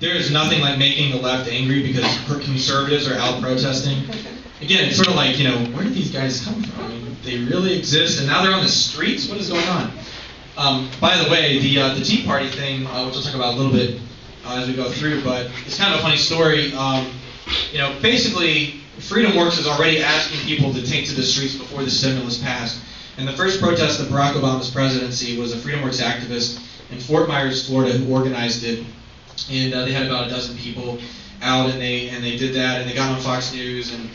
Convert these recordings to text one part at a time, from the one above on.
there is nothing like making the left angry because conservatives are out protesting. Again, it's sort of like, where did these guys come from? I mean, they really exist, and now they're on the streets? What is going on? By the way, the Tea Party thing, which I'll talk about a little bit as we go through, but it's kind of a funny story. Basically, FreedomWorks is already asking people to take to the streets before the stimulus passed. And the first protest of Barack Obama's presidency was a FreedomWorks activist in Fort Myers, Florida, who organized it. And they had about a dozen people out, and they did that, and they got on Fox News, and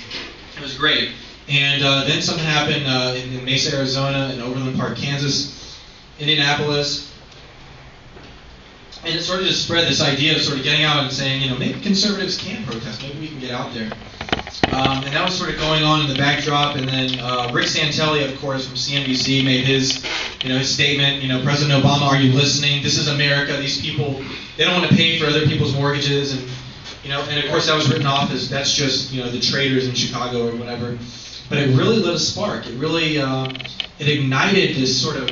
it was great. And then something happened in Mesa, Arizona, in Overland Park, Kansas, Indianapolis, and it sort of just spread this idea of sort of getting out and saying, maybe conservatives can protest, maybe we can get out there. And that was sort of going on in the backdrop, and then Rick Santelli, of course, from CNBC made his statement, President Obama, are you listening? This is America. These people, they don't want to pay for other people's mortgages, and and of course that was written off as that's just the traders in Chicago or whatever. But it really lit a spark. It really it ignited this sort of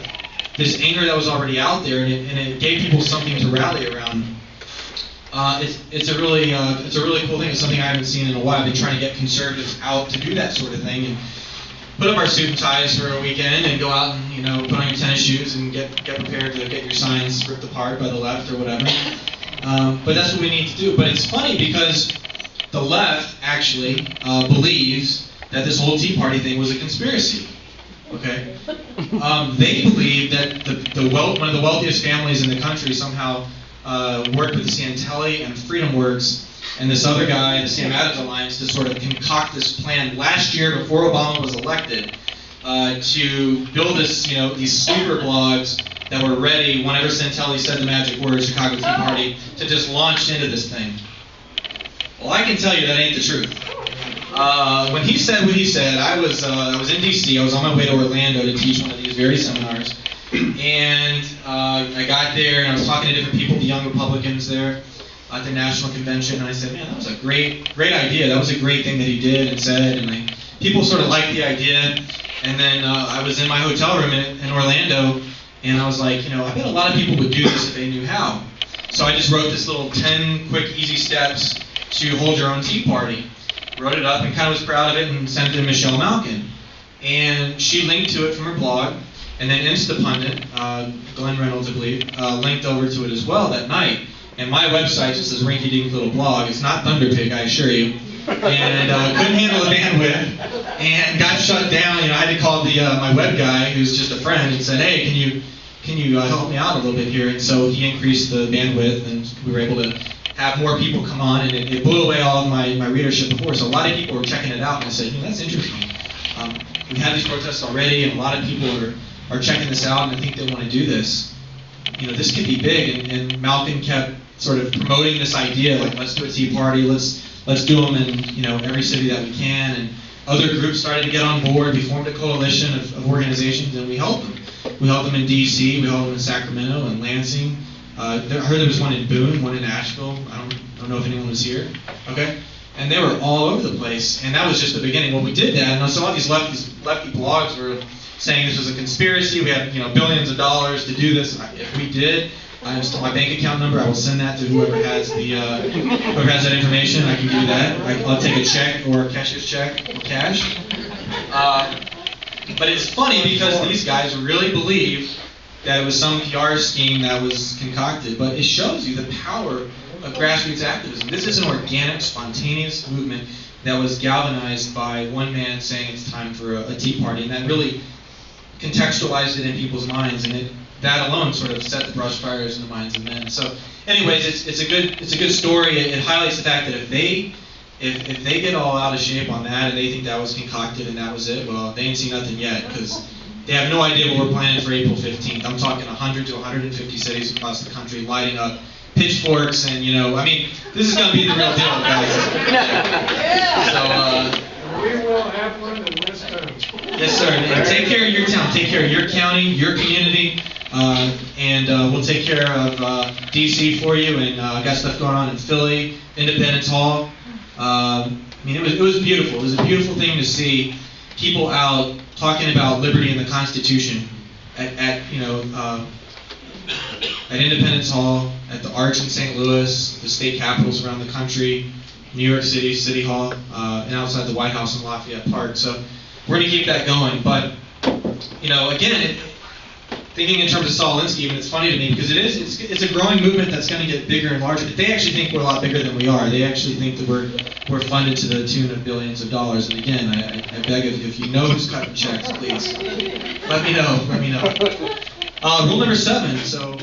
this anger that was already out there, and it gave people something to rally around. It's a really cool thing. It's something I haven't seen in a while. I've been trying to get conservatives out to do that sort of thing, and put up our suit and ties for a weekend and go out and put on your tennis shoes and get prepared to get your signs ripped apart by the left or whatever. But that's what we need to do. But it's funny because the left actually believes that this whole Tea Party thing was a conspiracy. Okay, they believe that one of the wealthiest families in the country somehow worked with Santelli and FreedomWorks and this other guy, the Sam Adams Alliance, to sort of concoct this plan last year before Obama was elected to build this, these sleeper blogs that were ready whenever Santelli said the magic word, Chicago Tea Party, to just launch into this thing. Well, I can tell you that ain't the truth. When he said what he said, I was in D.C. I was on my way to Orlando to teach one of these very seminars. And I got there, and I was talking to different people, the young Republicans there at the national convention, and I said, man, that was a great idea. That was a great thing that he did and said, and people sort of liked the idea. And then I was in my hotel room in Orlando, and I was like, I bet a lot of people would do this if they knew how. So I just wrote this little 10 quick, easy steps to hold your own Tea Party. Wrote it up and kind of was proud of it and sent it to Michelle Malkin. And she linked to it from her blog. And then Instapundit, Glenn Reynolds, I believe, linked over to it as well that night. And my website, just this rinky-dink little blog, it's not Thunderpig, I assure you. And couldn't handle the bandwidth and got shut down. I had to call my web guy, who's just a friend, and said, hey, can you help me out a little bit here? And so he increased the bandwidth, and we were able to have more people come on, and it blew away all of my readership before. So a lot of people were checking it out, and I said, that's interesting. We had these protests already, and a lot of people are checking this out, and I think they want to do this. This could be big, and Malkin kept sort of promoting this idea, like, let's do a Tea Party, let's do them in every city that we can, and other groups started to get on board. We formed a coalition of organizations, and we helped them. We helped them in D.C., we helped them in Sacramento and Lansing. I heard there was one in Boone, one in Asheville. I don't know if anyone was here. Okay, and they were all over the place, and that was just the beginning. Well, we did that, and so all these lefty blogs were saying this was a conspiracy. We had billions of dollars to do this. If we did, my bank account number, I will send that to whoever has that information. I can do that. I'll take a check or a cashier's check or cash. But it's funny because these guys really believe that it was some PR scheme that was concocted, but it shows you the power of grassroots activism. This is an organic, spontaneous movement that was galvanized by one man saying it's time for a Tea Party, and that really contextualized it in people's minds, and that alone sort of set the brush fires in the minds of men. So, anyways, it's a good story. It highlights the fact that if they get all out of shape on that and they think that was concocted and that was it, well, they ain't seen nothing yet, because they have no idea what we're planning for April 15th. I'm talking 100 to 150 cities across the country lighting up pitchforks, and this is going to be the real deal, guys. So, we will have one in this town. Yes, sir. And take care of your town. Take care of your county, your community, and we'll take care of D.C. for you. And got stuff going on in Philly, Independence Hall. It was beautiful. It was a beautiful thing to see people out talking about liberty and the Constitution at Independence Hall, at the Arch in St. Louis, the state capitals around the country, New York City, City Hall, and outside the White House in Lafayette Park. So we're going to keep that going. But, again, thinking in terms of Saul Alinsky, even, it's funny to me because it's a growing movement that's going to get bigger and larger. They actually think we're a lot bigger than we are. They actually think that we're funded to the tune of billions of dollars. And again, I beg of you, if you know who's cutting checks, please let me know. Rule number 7. So